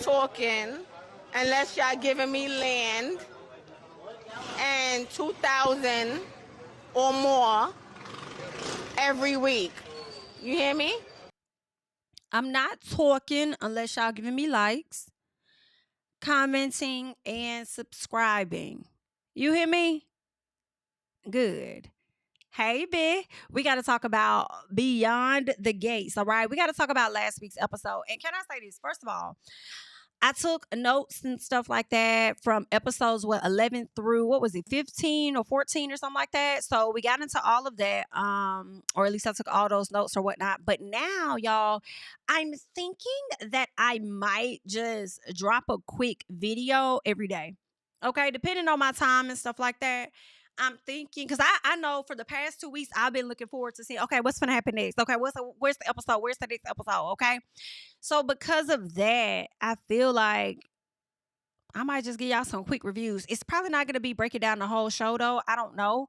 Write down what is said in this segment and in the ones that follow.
talking unless y'all giving me land and 2,000 or more every week. You hear me? I'm not talking unless y'all giving me likes, commenting, and subscribing. You hear me? Good. Hey, B. We got to talk about Beyond the Gates, all right? We got to talk about last week's episode. And can I say this? First of all, I took notes and stuff like that from episodes 11 through, what was it, 15 or 14 or something like that. So we got into all of that, or at least I took all those notes or whatnot. But now, y'all, I'm thinking that I might just drop a quick video every day. Okay, depending on my time and stuff like that. I'm thinking, because I know for the past 2 weeks, I've been looking forward to seeing, okay, what's going to happen next? Okay, where's the episode? Where's the next episode? Okay. So because of that, I feel like I might just give y'all some quick reviews. It's probably not going to be breaking down the whole show, though. I don't know.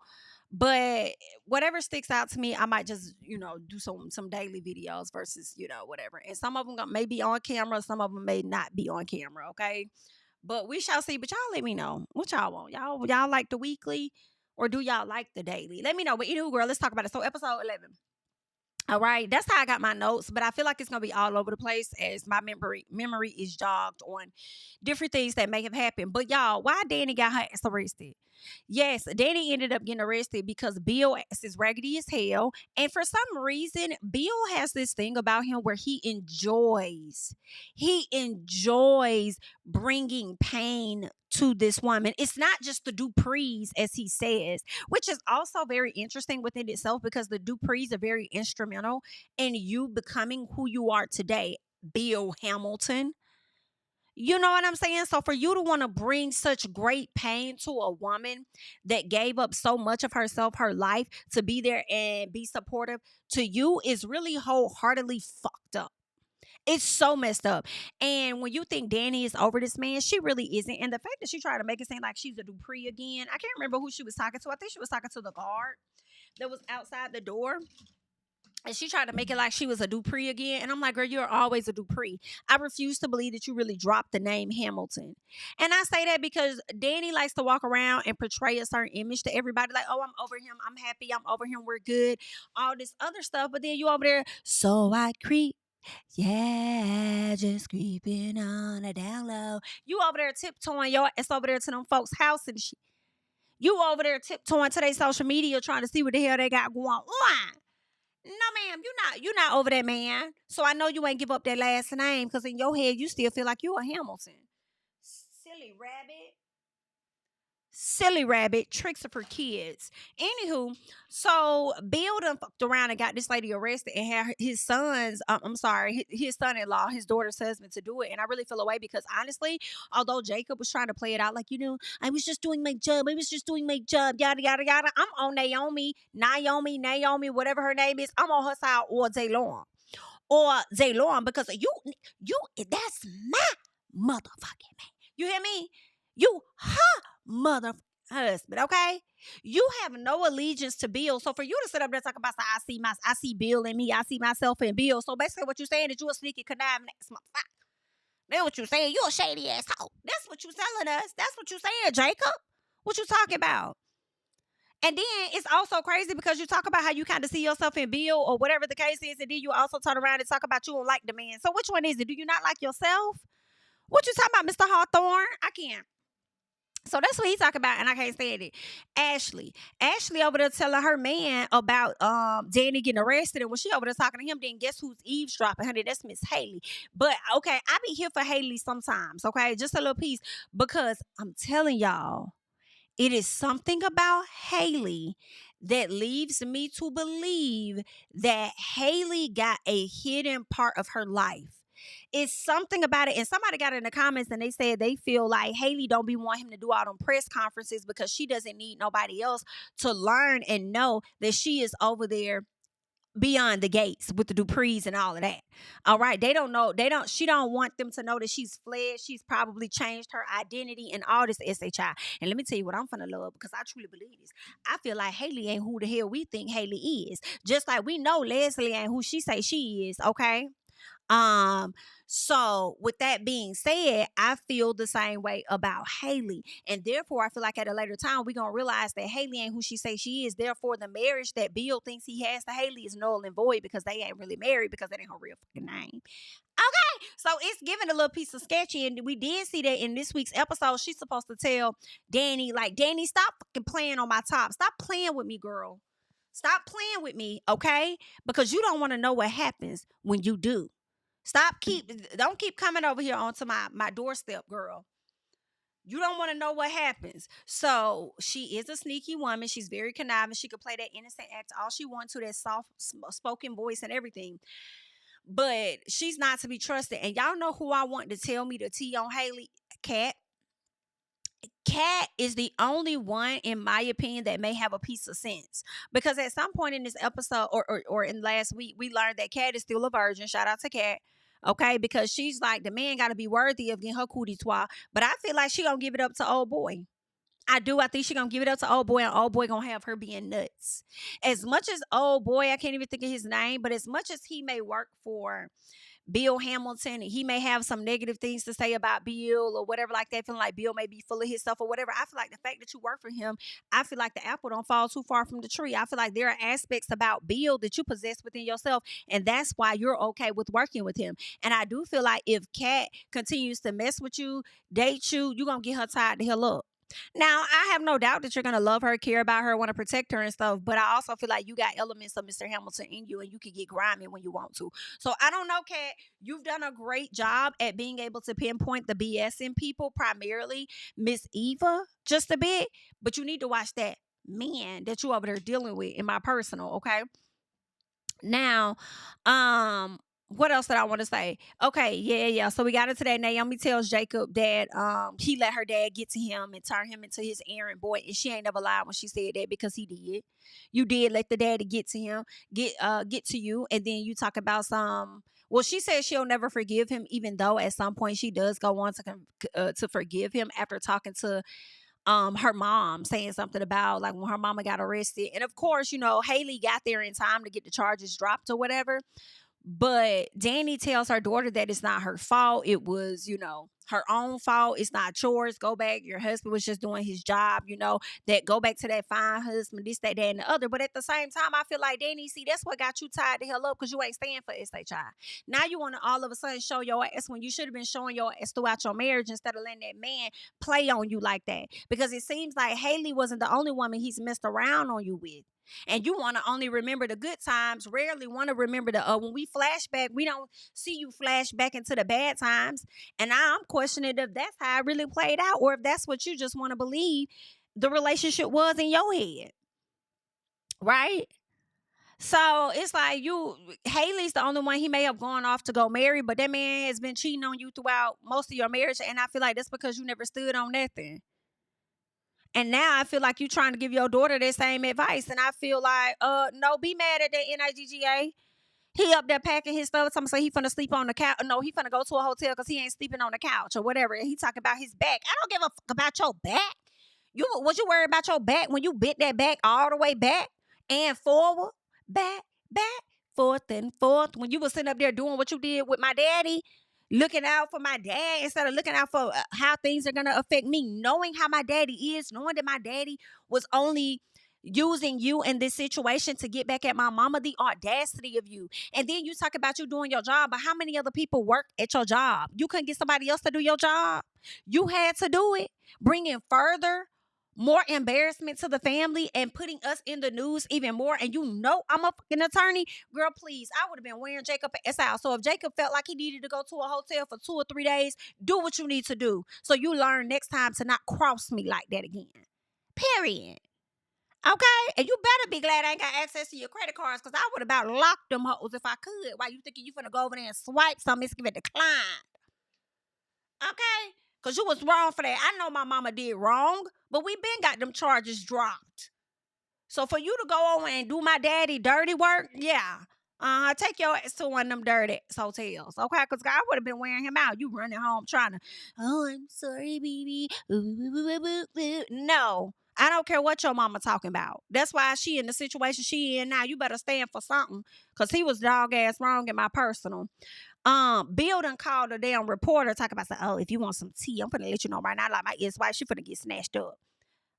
But whatever sticks out to me, I might just, do some daily videos versus, whatever. And some of them may be on camera. Some of them may not be on camera, okay? But we shall see. But y'all let me know what y'all want. Y'all like the weekly or do y'all like the daily? Let me know. But anyway, girl, let's talk about it. So episode 11. All right, that's how I got my notes, but I feel like it's gonna be all over the place as my memory is jogged on different things that may have happened. But y'all, why Dani got her ass arrested? Yes, Dani ended up getting arrested because Bill is raggedy as hell, and for some reason, Bill has this thing about him where he enjoys bringing pain to this woman. It's not just the Dupris, as he says, which is also very interesting within itself because the Dupris are very instrumental in you becoming who you are today, Bill Hamilton. You know what I'm saying? So for you to want to bring such great pain to a woman that gave up so much of herself, her life, to be there and be supportive to you is really wholeheartedly fucked up. It's so messed up. And when you think Dani is over this man, she really isn't. And the fact that she tried to make it seem like she's a Dupri again, I can't remember who she was talking to. I think she was talking to the guard that was outside the door. And she tried to make it like she was a Dupri again. And I'm like, girl, you're always a Dupri. I refuse to believe that you really dropped the name Hamilton. And I say that because Dani likes to walk around and portray a certain image to everybody. Like, oh, I'm over him. I'm happy. I'm over him. We're good. All this other stuff. But then you over there, so I creep. Yeah, just creeping on a down low. You over there tiptoeing your ass over there to them folks' house and shit. You over there tiptoeing to their social media trying to see what the hell they got going on. No, ma'am, you not over that man. So I know you ain't give up that last name because in your head you still feel like you a Hamilton. Silly rabbit. Silly rabbit, tricks are for kids. Anywho, so Bill done fucked around and got this lady arrested and had his his son-in-law, his daughter's husband to do it. And I really feel away because honestly, although Jacob was trying to play it out like, I was just doing my job. Yada, yada, yada. I'm on Naomi, whatever her name is. I'm on her side all day long. Because that's my motherfucking man. You hear me? You her mother husband, okay? You have no allegiance to Bill. So for you to sit up there and talk about, I see Bill in me, I see myself in Bill. So basically what you're saying is you a sneaky conniving ass motherfucker. That's what you're saying. You a shady asshole. That's what you telling us. That's what you saying, Jacob. What you talking about? And then it's also crazy because you talk about how you kind of see yourself in Bill or whatever the case is, and then you also turn around and talk about you don't like the man. So which one is it? Do you not like yourself? What you talking about, Mr. Hawthorne? I can't. So that's what he's talking about, and I can't stand it. Ashley over there telling her man about Dani getting arrested, and when she over there talking to him, then guess who's eavesdropping? Honey, that's Miss Haley. But okay, I be here for Haley sometimes. Okay, just a little piece because I'm telling y'all, it is something about Haley that leaves me to believe that Haley got a hidden part of her life. It's something about it. And somebody got in the comments and they said they feel like Haley don't be wanting him to do all them press conferences because she doesn't need nobody else to learn and know that she is over there beyond the gates with the Dupris and all of that. All right. She don't want them to know that she's fled. She's probably changed her identity and all this SHI. And let me tell you what I'm finna love because I truly believe this. I feel like Haley ain't who the hell we think Haley is. Just like we know Leslie ain't who she say she is. Okay. So with that being said, I feel the same way about Haley. And therefore I feel like at a later time we're gonna realize that Haley ain't who she say she is. Therefore, the marriage that Bill thinks he has to Haley is null and void because they ain't really married because that ain't her real fucking name. Okay, so it's giving a little piece of sketchy, and we did see that in this week's episode. She's supposed to tell Dani, like, Dani, stop fucking playing on my top. Stop playing with me, girl. Stop playing with me, okay? Because you don't want to know what happens when you do. Don't keep coming over here onto my doorstep, girl. You don't want to know what happens. So she is a sneaky woman. She's very conniving. She could play that innocent act all she wants to, that soft spoken voice and everything. But she's not to be trusted. And y'all know who I want to tell me the tea on Haley? Kat. Kat is the only one, in my opinion, that may have a piece of sense. Because at some point in this episode or in last week, we learned that Kat is still a virgin. Shout out to Kat. Okay, because she's like, the man got to be worthy of getting her cootie twat. But I feel like she gonna give it up to old boy. I do. I think she gonna give it up to old boy, and old boy gonna have her being nuts. As much as old boy, I can't even think of his name, but as much as he may work for Bill Hamilton, and he may have some negative things to say about Bill or whatever like that, feeling like Bill may be full of himself or whatever. I feel like the fact that you work for him, I feel like the apple don't fall too far from the tree. I feel like there are aspects about Bill that you possess within yourself, and that's why you're okay with working with him. And I do feel like if Kat continues to mess with you, date you, you're gonna get her tied the hell up. Now, I have no doubt that you're going to love her, care about her, want to protect her and stuff. But I also feel like you got elements of Mr. Hamilton in you, and you can get grimy when you want to. So I don't know, Kat. You've done a great job at being able to pinpoint the BS in people, primarily Miss Eva, just a bit. But you need to watch that man that you over there dealing with in my personal, okay? Now, what else did I want to say? Okay, yeah. So we got into that. Naomi tells Jacob that he let her dad get to him and turn him into his errand boy, and she ain't never lied when she said that, because he did. You did let the daddy get to him, get to you, and then you talk about some. Well, she says she'll never forgive him, even though at some point she does go on to forgive him after talking to her mom, saying something about like when her mama got arrested. And of course, you know, Haley got there in time to get the charges dropped or whatever. But Dani tells her daughter that it's not her fault. It was, you know, her own fault. It's not yours. Go back. Your husband was just doing his job, you know, that go back to that fine husband, this, that, and the other. But at the same time, I feel like, Dani, see, that's what got you tied the hell up, because you ain't staying for SHI. Now you want to all of a sudden show your ass when you should have been showing your ass throughout your marriage, instead of letting that man play on you like that. Because it seems like Haley wasn't the only woman he's messed around on you with. And you want to only remember the good times, rarely want to remember the when we flashback, we don't see you flash back into the bad times. And now I'm questioning if that's how it really played out, or if that's what you just want to believe the relationship was in your head, right? So it's like Haley's the only one he may have gone off to go marry, but that man has been cheating on you throughout most of your marriage, and I feel like that's because you never stood on nothing. And now I feel like you trying to give your daughter that same advice. And I feel like, no, be mad at that NIGGA. He up there packing his stuff. Someone say he finna sleep on the couch. No, he finna go to a hotel because he ain't sleeping on the couch or whatever. And he talking about his back. I don't give a fuck about your back. Was you worried about your back when you bent that back all the way back and forward, back, forth and forth? When you was sitting up there doing what you did with my daddy, looking out for my dad instead of looking out for how things are going to affect me, knowing how my daddy is, knowing that my daddy was only using you in this situation to get back at my mama. The audacity of you. And then you talk about you doing your job, but how many other people work at your job? You couldn't get somebody else to do your job. You had to do it, bringing further more embarrassment to the family and putting us in the news even more. And you know I'm a fucking attorney. Girl, please, I would have been wearing Jacob ass out. So if Jacob felt like he needed to go to a hotel for 2 or 3 days, do what you need to do, so you learn next time to not cross me like that again. Period. Okay? And you better be glad I ain't got access to your credit cards, because I would have about locked them hoes if I could. Why you thinking you finna go over there and swipe something, it's gonna decline? Okay? Because you was wrong for that. I know my mama did wrong, but we been got them charges dropped. So for you to go over and do my daddy dirty work, yeah. Take your ass to one of them dirty hotels, okay? Because I would have been wearing him out. You running home trying to, oh, I'm sorry, baby. No, I don't care what your mama talking about. That's why she in the situation she in now. You better stand for something, because he was dog ass wrong in my personal. Bill done called a damn reporter talking about, oh, if you want some tea, I'm finna let you know right now, like my ex-wife, she finna get snatched up.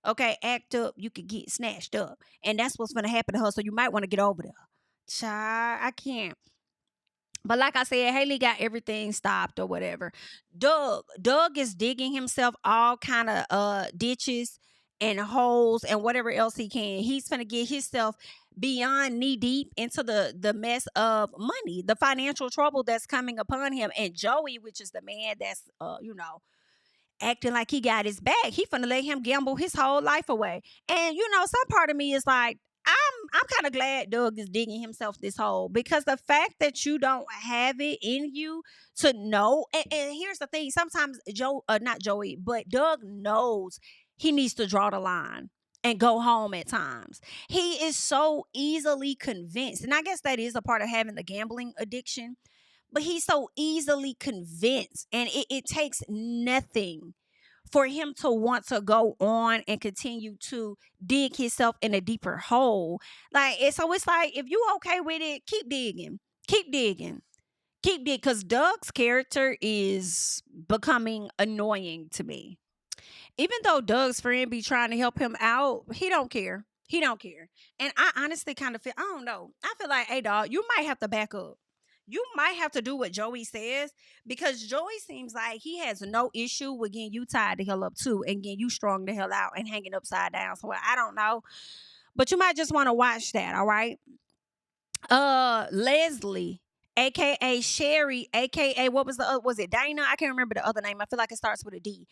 Okay, act up, you could get snatched up. And that's what's gonna happen to her. So you might want to get over there. Child, I can't. But like I said, Haley got everything stopped or whatever. Doug is digging himself all kind of ditches and holes and whatever else he can. He's gonna get himself beyond knee deep into the mess of money, the financial trouble that's coming upon him. And Joey, which is the man that's acting like he got his back. He finna let him gamble his whole life away. And some part of me is like, I'm kind of glad Doug is digging himself this hole, because the fact that you don't have it in you to know, and here's the thing, sometimes not Joey, but Doug knows he needs to draw the line and go home at times. He is so easily convinced, and I guess that is a part of having the gambling addiction, but he's so easily convinced, and it takes nothing for him to want to go on and continue to dig himself in a deeper hole. So it's like, if you okay with it, keep digging, because Doug's character is becoming annoying to me. Even though Doug's friend be trying to help him out, he don't care. And I honestly kind of feel, I don't know, I feel like, hey dog, you might have to back up. You might have to do what Joey says, because Joey seems like he has no issue with getting you tied the hell up too, and getting you strung the hell out and hanging upside down. So I don't know, but you might just want to watch that. All right. Leslie, aka Sherry, aka what was it Dana? I can't remember the other name. I feel like it starts with a D.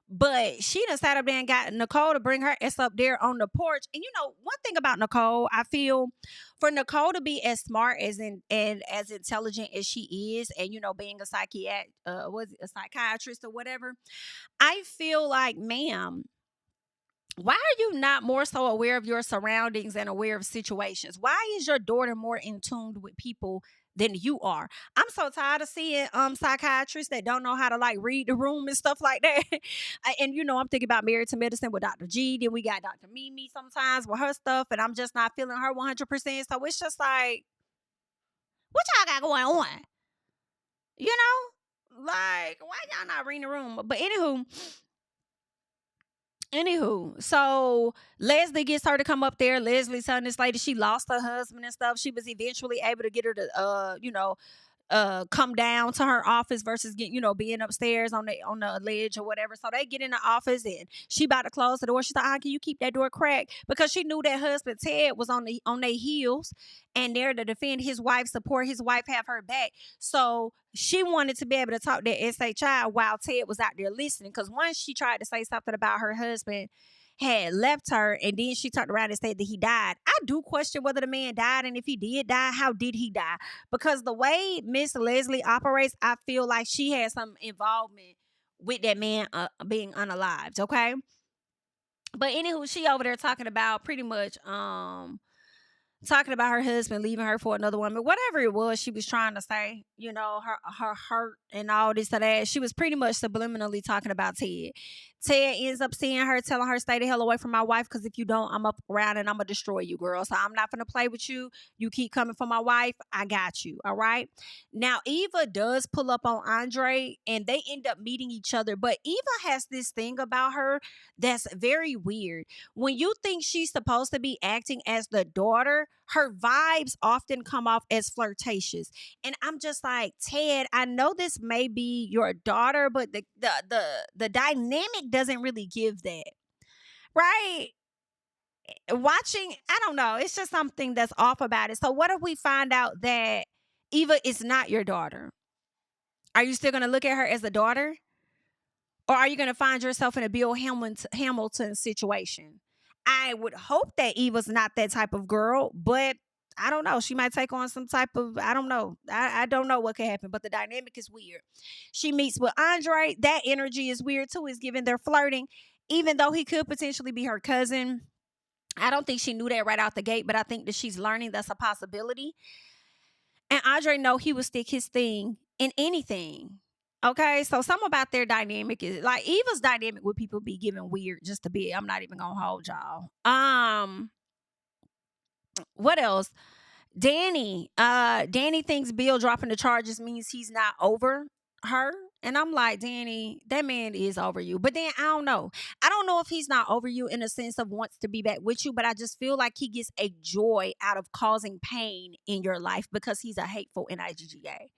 But she done sat up there and got Nicole to bring her ass up there on the porch. And one thing about Nicole, I feel, for Nicole to be as smart and as intelligent as she is, and being a psychiatrist or whatever, I feel like, ma'am, why are you not more so aware of your surroundings and aware of situations? Why is your daughter more in tune with people than you are? I'm so tired of seeing psychiatrists that don't know how to read the room and stuff like that. And I'm thinking about Married to Medicine with Dr. G. Then we got Dr. Mimi sometimes with her stuff, and I'm just not feeling her 100%. So it's just like, what y'all got going on? Why y'all not reading the room? But Anywho, so Leslie gets her to come up there. Leslie's telling this lady she lost her husband and stuff. She was eventually able to get her to come down to her office versus being upstairs on the ledge or whatever. So they get in the office, and she about to close the door. She's like, can you keep that door cracked? Because she knew that husband Ted was on their heels and there to defend his wife, support his wife, have her back. So she wanted to be able to talk to SHI while Ted was out there listening. Because once she tried to say something about her husband had left her, and then she turned around and said that he died. I do question whether the man died, and if he did die, how did he die? Because the way Miss Leslie operates, I feel like she has some involvement with that man being unalived. Okay, but anywho, she over there talking about pretty much talking about her husband leaving her for another woman, whatever it was she was trying to say, her hurt and all this or that. She was pretty much subliminally talking about Ted. Ted ends up seeing her, telling her, stay the hell away from my wife, because if you don't, I'm up around and I'm going to destroy you, girl. So I'm not going to play with you. You keep coming for my wife, I got you, all right? Now, Eva does pull up on Andre, and they end up meeting each other, but Eva has this thing about her that's very weird. When you think she's supposed to be acting as the daughter, her vibes often come off as flirtatious. And I'm just like, Ted, I know this may be your daughter, but the dynamic doesn't really give that. Right? Watching, I don't know. It's just something that's off about it. So what if we find out that Eva is not your daughter? Are you still going to look at her as a daughter? Or are you going to find yourself in a Bill Hamilton situation? I would hope that Eva's not that type of girl, but I don't know. She might take on some type of, I don't know. I don't know what could happen, but the dynamic is weird. She meets with Andre. That energy is weird too. It's given they're flirting, even though he could potentially be her cousin. I don't think she knew that right out the gate, but I think that she's learning that's a possibility. And Andre know he would stick his thing in anything. Okay, so something about their dynamic is like Eva's dynamic with people be giving weird just a bit. I'm not even gonna hold y'all. What else? Dani thinks Bill dropping the charges means he's not over her. And I'm like, Dani, that man is over you. But then I don't know. I don't know if he's not over you in a sense of wants to be back with you, but I just feel like he gets a joy out of causing pain in your life because he's a hateful NIGGA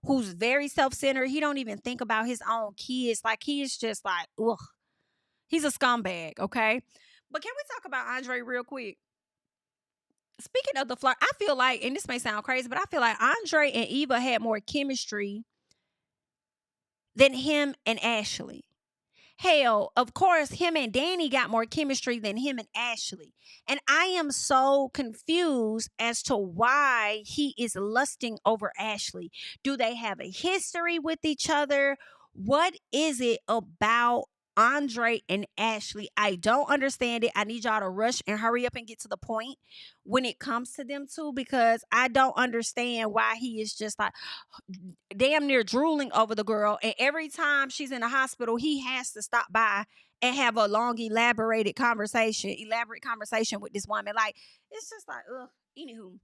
who's very self-centered. He don't even think about his own kids. Like he is just like, ugh. He's a scumbag, okay? But can we talk about Andre real quick? Speaking of the flirt, I feel like, and this may sound crazy, but I feel like Andre and Eva had more chemistry than him and Ashley. Hell, of course, him and Dani got more chemistry than him and Ashley. And I am so confused as to why he is lusting over Ashley. Do they have a history with each other? What is it about Andre and Ashley? I don't understand it. I need y'all to rush and hurry up and get to the point when it comes to them two, because I don't understand why he is just like damn near drooling over the girl. And every time she's in the hospital, he has to stop by and have a long, elaborate conversation with this woman. Like, it's just like, ugh. Anywho.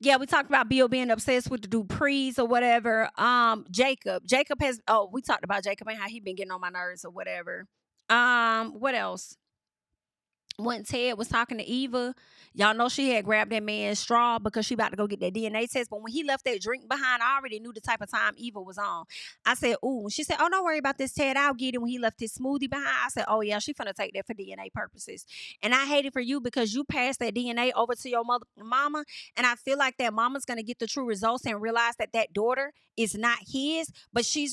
Yeah, we talked about Bill being obsessed with the Dupris or whatever. Jacob has, we talked about Jacob and how he been getting on my nerves or whatever. What else? When Ted was talking to Eva, y'all know she had grabbed that man's straw because she about to go get that DNA test. But when he left that drink behind, I already knew the type of time Eva was on. I said, ooh. She said, oh, don't worry about this, Ted. I'll get it when he left his smoothie behind. I said, oh, yeah, she finna take that for DNA purposes. And I hate it for you because you passed that DNA over to your mama. And I feel like that mama's going to get the true results and realize that that daughter is not his. But she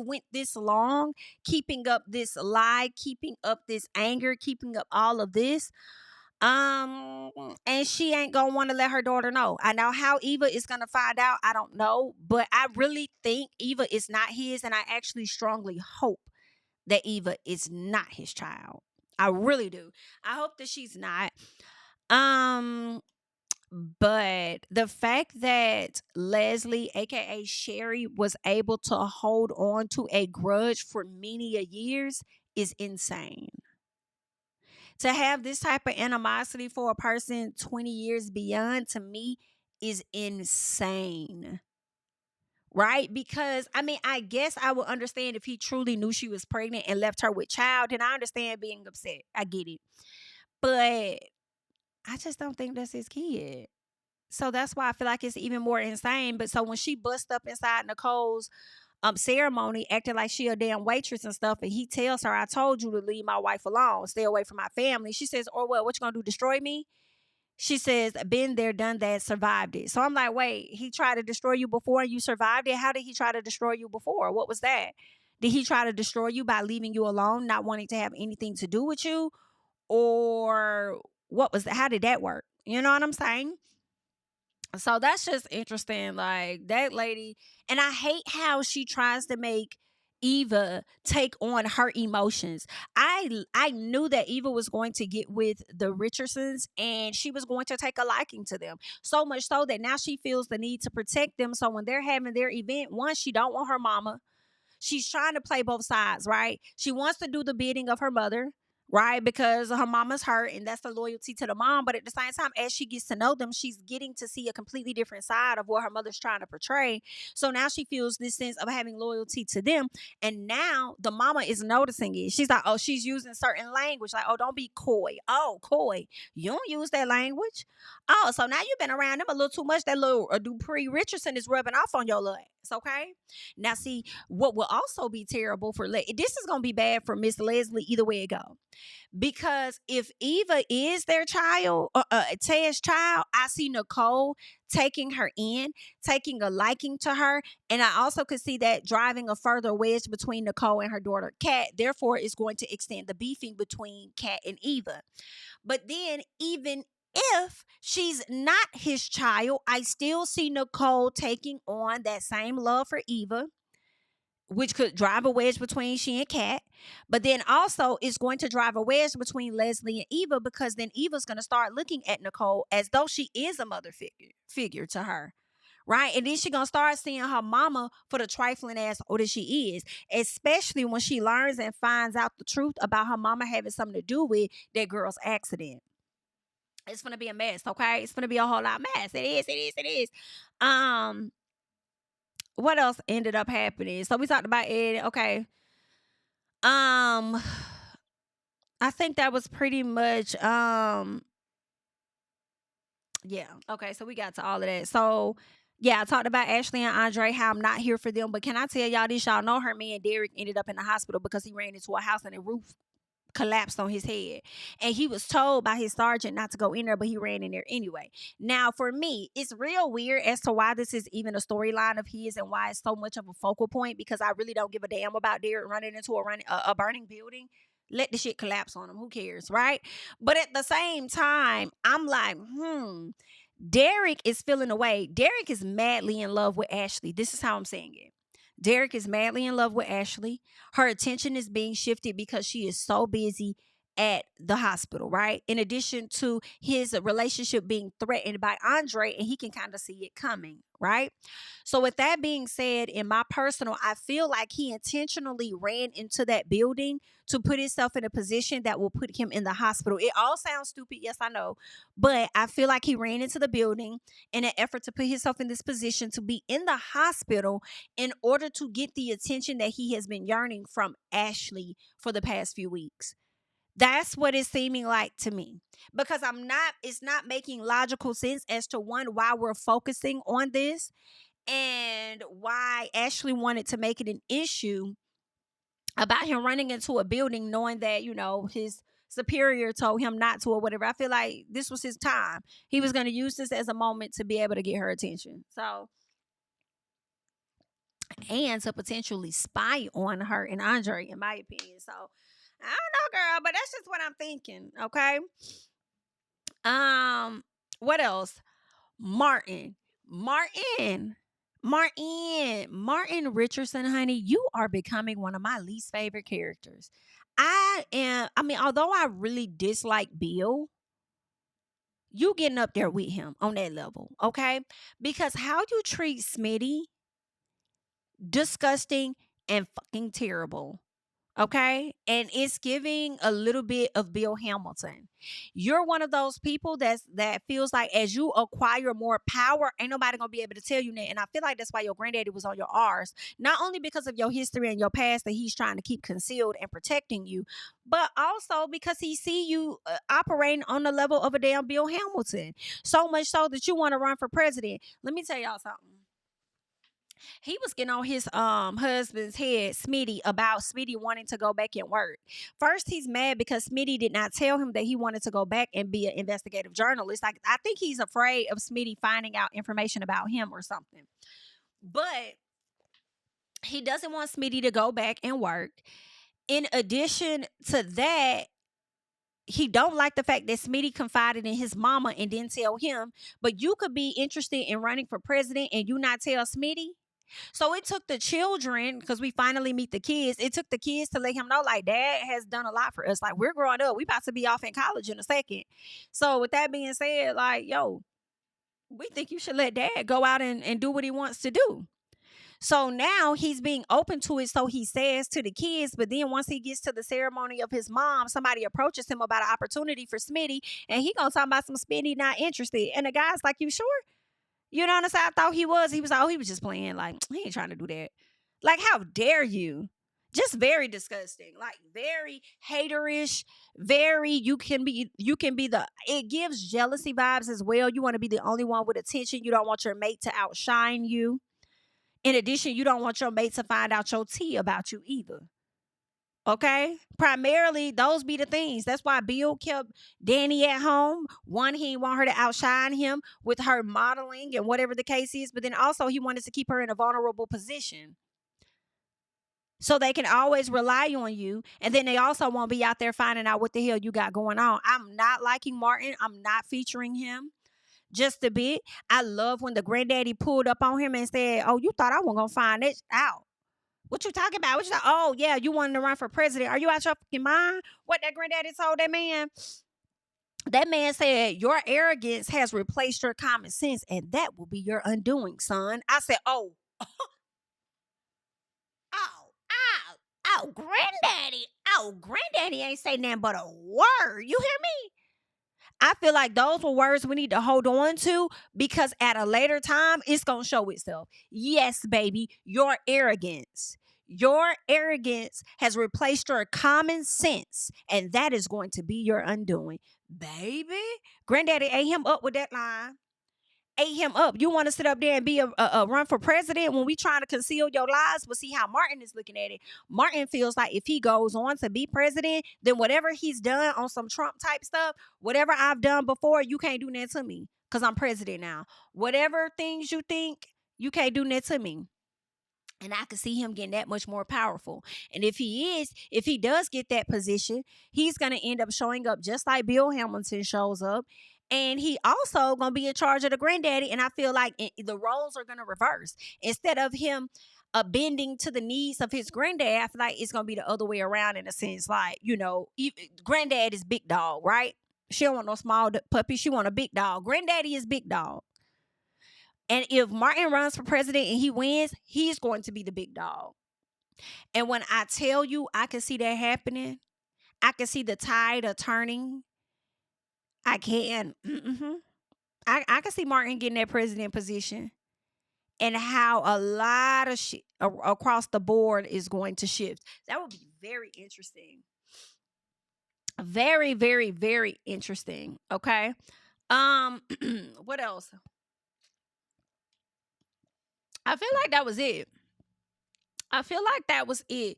went this long keeping up this lie, keeping up this anger, keeping up all of this. And she ain't gonna want to let her daughter know. I know how Eva is gonna find out. I don't know, but I really think Eva is not his, and I actually strongly hope that Eva is not his child. I really do. I hope that she's not. But the fact that Leslie, aka Sherry, was able to hold on to a grudge for many a years is insane. To have this type of animosity for a person 20 years beyond, to me, is insane. Right? Because, I mean, I guess I would understand if he truly knew she was pregnant and left her with child. And I understand being upset. I get it. But I just don't think that's his kid. So that's why I feel like it's even more insane. But so when she bust up inside Nicole's ceremony, acting like she a damn waitress and stuff, and he tells her, I told you to leave my wife alone, stay away from my family. She says, or what you gonna do, destroy me? She says, been there, done that, survived it. So I'm like, wait, he tried to destroy you before and you survived it? How did he try to destroy you before? What was that? Did he try to destroy you by leaving you alone, not wanting to have anything to do with you? Or what was that? How did that work? You know what I'm saying? So that's just interesting. Like that lady, and I hate how she tries to make Eva take on her emotions. I knew that Eva was going to get with the Richardsons and she was going to take a liking to them. So much so that now she feels the need to protect them. So when they're having their event, one, she don't want her mama. She's trying to play both sides, right? She wants to do the bidding of her mother, right? Because her mama's hurt and that's the loyalty to the mom. But at the same time, as she gets to know them, she's getting to see a completely different side of what her mother's trying to portray. So now she feels this sense of having loyalty to them. And now the mama is noticing it. She's like, oh, she's using certain language. Like, oh, don't be coy. Oh, coy. You don't use that language. Oh, so now you've been around them a little too much. That little Dupri Richardson is rubbing off on your little ass, okay? Now, see, what will also be terrible for this is going to be bad for Miss Leslie either way it go. Because if Eva is their child, Ted's child, I see Nicole taking her in, taking a liking to her. And I also could see that driving a further wedge between Nicole and her daughter, Kat. Therefore, it's going to extend the beefing between Kat and Eva. But then, even if she's not his child, I still see Nicole taking on that same love for Eva, which could drive a wedge between she and Kat. But then also it's going to drive a wedge between Leslie and Eva, because then Eva's going to start looking at Nicole as though she is a mother figure to her. Right? And then she's going to start seeing her mama for the trifling ass that she is, especially when she learns and finds out the truth about her mama having something to do with that girl's accident. It's gonna be a mess, okay? It's gonna be a whole lot of mess. It is. Um, what else ended up happening? So we talked about it. Okay. Um, I think that was pretty much yeah. Okay, so we got to all of that. So yeah, I talked about Ashley and Andre, how I'm not here for them. But can I tell y'all this? Y'all know her man Derek ended up in the hospital because he ran into a house and the roof collapsed on his head. And he was told by his sergeant not to go in there, but he ran in there anyway. Now, for me, it's real weird as to why this is even a storyline of his and why it's so much of a focal point, because I really don't give a damn about Derek running into a burning building. Let the shit collapse on him. Who cares, right? But at the same time, I'm like, Derek is feeling away. Derek is madly in love with Ashley. This is how I'm saying it. Derek is madly in love with Ashley. Her attention is being shifted because she is so busy at the hospital, right? In addition to his relationship being threatened by Andre, and he can kind of see it coming, right? So, with that being said, in my personal, I feel like he intentionally ran into that building to put himself in a position that will put him in the hospital. It all sounds stupid, yes, I know, but I feel like he ran into the building in an effort to put himself in this position to be in the hospital in order to get the attention that he has been yearning from Ashley for the past few weeks. That's what it's seeming like to me. Because it's not making logical sense as to one, why we're focusing on this and why Ashley wanted to make it an issue about him running into a building knowing that, his superior told him not to or whatever. I feel like this was his time. He was going to use this as a moment to be able to get her attention. So, and to potentially spy on her and Andre, in my opinion. So, I don't know, girl, but that's just what I'm thinking. Okay. What else? Martin. Martin. Martin Richardson, honey, you are becoming one of my least favorite characters. Although I really dislike Bill, you getting up there with him on that level, okay? Because how you treat Smitty, disgusting and fucking terrible. Okay. And it's giving a little bit of Bill Hamilton. You're one of those people that feels like as you acquire more power, ain't nobody gonna be able to tell you that. And I feel like that's why your granddaddy was on your R's. Not only because of your history and your past that he's trying to keep concealed and protecting you, but also because he see you operating on the level of a damn Bill Hamilton. So much so that you want to run for president. Let me tell y'all something. He was getting on his husband's head, Smitty, about Smitty wanting to go back and work. First, he's mad because Smitty did not tell him that he wanted to go back and be an investigative journalist. Like, I think he's afraid of Smitty finding out information about him or something. But he doesn't want Smitty to go back and work. In addition to that, he don't like the fact that Smitty confided in his mama and didn't tell him. But you could be interested in running for president and you not tell Smitty. So it took the children, because we finally meet the kids, it took the kids to let him know, like, Dad has done a lot for us. Like, we're growing up. We about to be off in college in a second. So with that being said, like, yo, we think you should let Dad go out and do what he wants to do. So now he's being open to it, so he says to the kids. But then once he gets to the ceremony of his mom, somebody approaches him about an opportunity for Smitty, and he gonna talk about some Smitty not interested. And the guy's like, "You sure?" You know what I'm saying? I thought he was. He was like, "Oh, he was just playing. Like, he ain't trying to do that." Like, how dare you? Just very disgusting. Like, very haterish. Very, you can be the, it gives jealousy vibes as well. You want to be the only one with attention. You don't want your mate to outshine you. In addition, you don't want your mate to find out your tea about you either. Okay? Primarily, those be the things. That's why Bill kept Dani at home. One, he didn't want her to outshine him with her modeling and whatever the case is. But then also, he wanted to keep her in a vulnerable position, so they can always rely on you. And then they also won't be out there finding out what the hell you got going on. I'm not liking Martin. I'm not featuring him just a bit. I love when the granddaddy pulled up on him and said, "Oh, you thought I wasn't going to find it out. What you talking about? What you oh, yeah, you wanted to run for president. Are you out your fucking mind?" What that granddaddy told that man? That man said, "Your arrogance has replaced your common sense, and that will be your undoing, son." I said, "Oh, oh, oh, oh, granddaddy. Oh, granddaddy ain't say nothing but a word. You hear me?" I feel like those were words we need to hold on to, because at a later time, it's going to show itself. Yes, baby, your arrogance. Your arrogance has replaced your common sense, and that is going to be your undoing. Baby, granddaddy ate him up with that line. Ate him up. You want to sit up there and be a run for president when we trying to conceal your lies? But see how Martin is looking at it. Martin feels like if he goes on to be president, then whatever he's done on some Trump type stuff, whatever I've done before, you can't do that to me because I'm president now. Whatever things you think, you can't do that to me. And I could see him getting that much more powerful. And if he does get that position, he's going to end up showing up just like Bill Hamilton shows up. And he also going to be in charge of the granddaddy. And I feel like the roles are going to reverse. Instead of him bending to the needs of his granddad, I feel like it's going to be the other way around in a sense. Like, granddad is big dog, right? She don't want no small puppy. She want a big dog. Granddaddy is big dog. And if Martin runs for president and he wins, he's going to be the big dog. And when I tell you, I can see that happening. I can see the tide of turning. I can. I can see Martin getting that president position, and how a lot of shit across the board is going to shift. That would be very interesting. Very, very, very interesting. Okay. What else? I feel like that was it.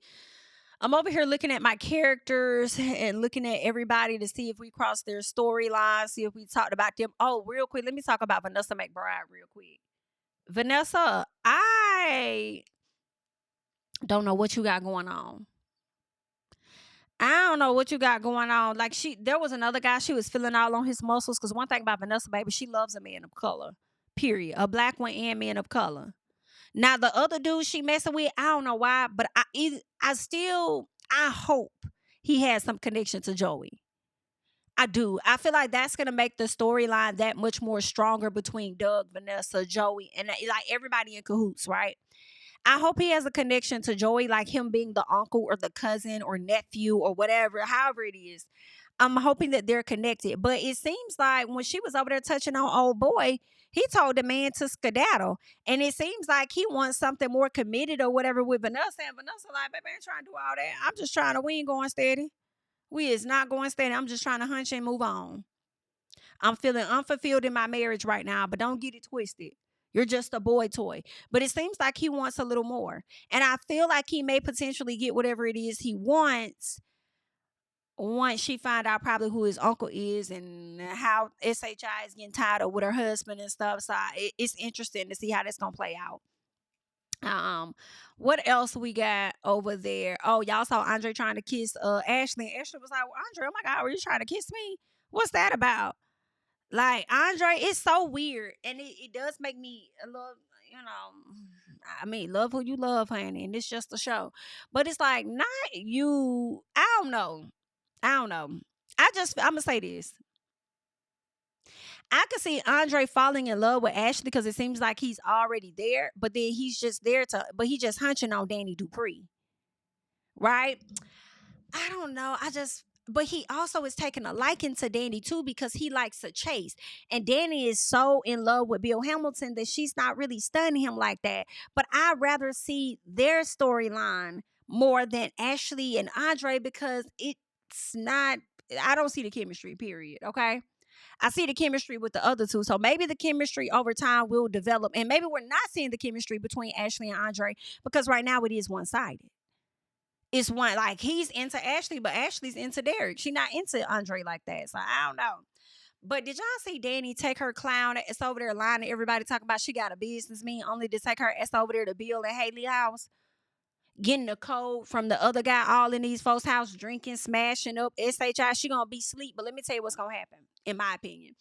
I'm over here looking at my characters and looking at everybody to see if we crossed their storylines, see if we talked about them. Oh, real quick, let me talk about Vanessa McBride real quick. Vanessa, I don't know what you got going on. I don't know what you got going on. Like, there was another guy, she was feeling all on his muscles, because one thing about Vanessa, baby, she loves a man of color. Period. A black one and man of color. Now, the other dude she messing with, I don't know why, but I hope he has some connection to Joey. I do. I feel like that's going to make the storyline that much more stronger between Doug, Vanessa, Joey, and like everybody in cahoots, right? I hope he has a connection to Joey, like him being the uncle or the cousin or nephew or whatever, however it is. I'm hoping that they're connected. But it seems like when she was over there touching on old boy, he told the man to skedaddle. And it seems like he wants something more committed or whatever with Vanessa. And Vanessa like, baby, I ain't trying to do all that. I'm just trying to, we ain't going steady. We is not going steady. I'm just trying to hunch and move on. I'm feeling unfulfilled in my marriage right now, but don't get it twisted. You're just a boy toy. But it seems like he wants a little more. And I feel like he may potentially get whatever it is he wants once she find out probably who his uncle is and how SHI is getting tied up with her husband and stuff. So it's interesting to see how that's going to play out. What else we got over there? Oh, y'all saw Andre trying to kiss Ashley. And Ashley was like, well, Andre, oh my God, were you trying to kiss me? What's that about? Like, Andre, it's so weird. And it does make me a little, I mean, love who you love, honey. And it's just a show. But it's like, not you. I don't know. I'm going to say this. I could see Andre falling in love with Ashley because it seems like he's already there, but then he's just but he's just hunching on Dani Dupri. Right? I don't know. But he also is taking a liking to Dani too, because he likes to chase. And Dani is so in love with Bill Hamilton that she's not really stunning him like that. But I'd rather see their storyline more than Ashley and Andre, because I don't see the chemistry, period. Okay? I see the chemistry with the other two. So maybe the chemistry over time will develop. And maybe we're not seeing the chemistry between Ashley and Andre, because right now it is one-sided. It's one, like, he's into Ashley, but Ashley's into Derek. She's not into Andre like that. So I don't know. But did y'all see Dani take her clown ass over there lying to everybody, talking about she got a business meeting, only to take her ass over there to Bill and Haley house? Getting the code from the other guy all in these folks' house, drinking, smashing up, SHI. She gonna be asleep. But let me tell you what's gonna happen, in my opinion.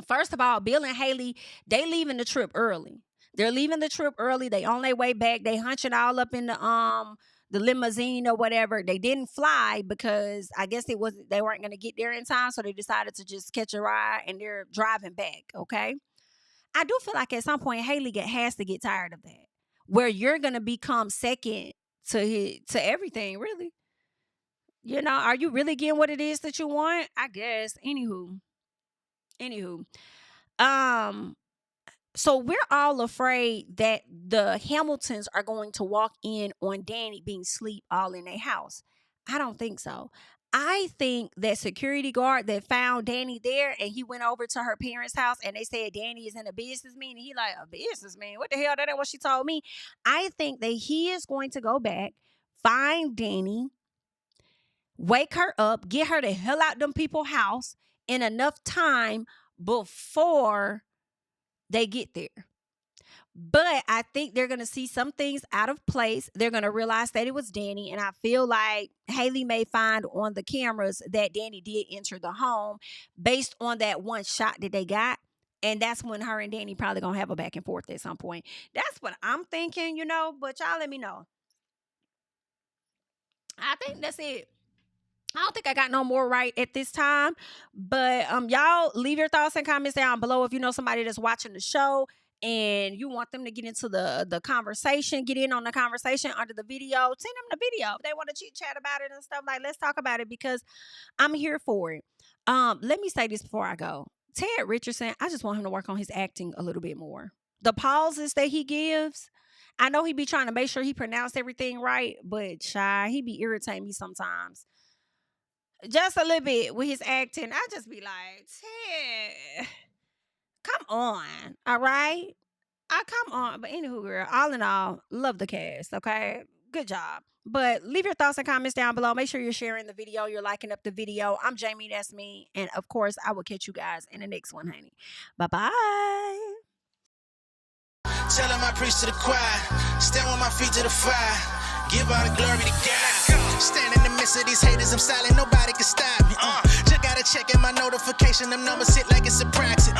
First of all, Bill and Haley, they leaving the trip early. They're leaving the trip early. They on their way back. They hunching all up in the limousine or whatever. They didn't fly because I guess they weren't gonna get there in time, so they decided to just catch a ride, and they're driving back. Okay, I do feel like at some point Haley has to get tired of that, where you're going to become second to everything, really. Are you really getting what it is that you want? I guess. Anywho, Anywho, so we're all afraid that the Hamiltons are going to walk in on Dani being asleep all in their house. I don't think so. I think that security guard that found Dani there and he went over to her parents' house and they said Dani is in a business meeting. He like, a business meeting? What the hell? That ain't what she told me. I think that he is going to go back, find Dani, wake her up, get her the hell out them people's house in enough time before they get there. But I think they're going to see some things out of place. They're going to realize that it was Dani. And I feel like Haley may find on the cameras that Dani did enter the home based on that one shot that they got. And that's when her and Dani probably going to have a back and forth at some point. That's what I'm thinking, you know, but y'all let me know. I think that's it. I don't think I got no more right at this time, but y'all leave your thoughts and comments down below if you know somebody that's watching the show and you want them to get into the conversation, get in on the conversation under the video. Send them the video if they want to chit chat about it and stuff. Like, let's talk about it because I'm here for it. Let me say this before I go. Ted Richardson, I just want him to work on his acting a little bit more. The pauses that he gives, I know he be trying to make sure he pronounced everything right, but he be irritating me sometimes. Just a little bit with his acting. I just be like, Ted, come on. All right? Come on. But anywho, girl, all in all, love the cast, okay? Good job. But leave your thoughts and comments down below. Make sure you're sharing the video. You're liking up the video. I'm Jami, that's me. And of course, I will catch you guys in the next one, honey. Bye-bye. Tell him I preach to the choir. Stand on my feet to the fire. Give all the glory to God. Stand in the midst of these haters, I'm silent, nobody can stop me. Just gotta check in my notification, them numbers hit like it's a proxy.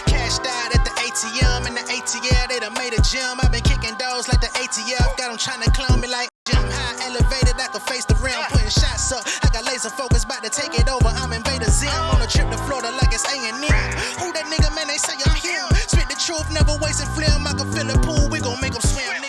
Cashed out at the ATM, and the ATL, they done made a gym. I've been kicking doors like the ATF, got them trying to clone me like Jim. High elevated, I can face the rim, putting shots up. I got laser focus, about to take it over, I'm Invader Zim. On a trip to Florida like it's A&M. Who that nigga, man, they say I'm him. Spit the truth, never wasting film, I can feel the pool, we gon' make them swim.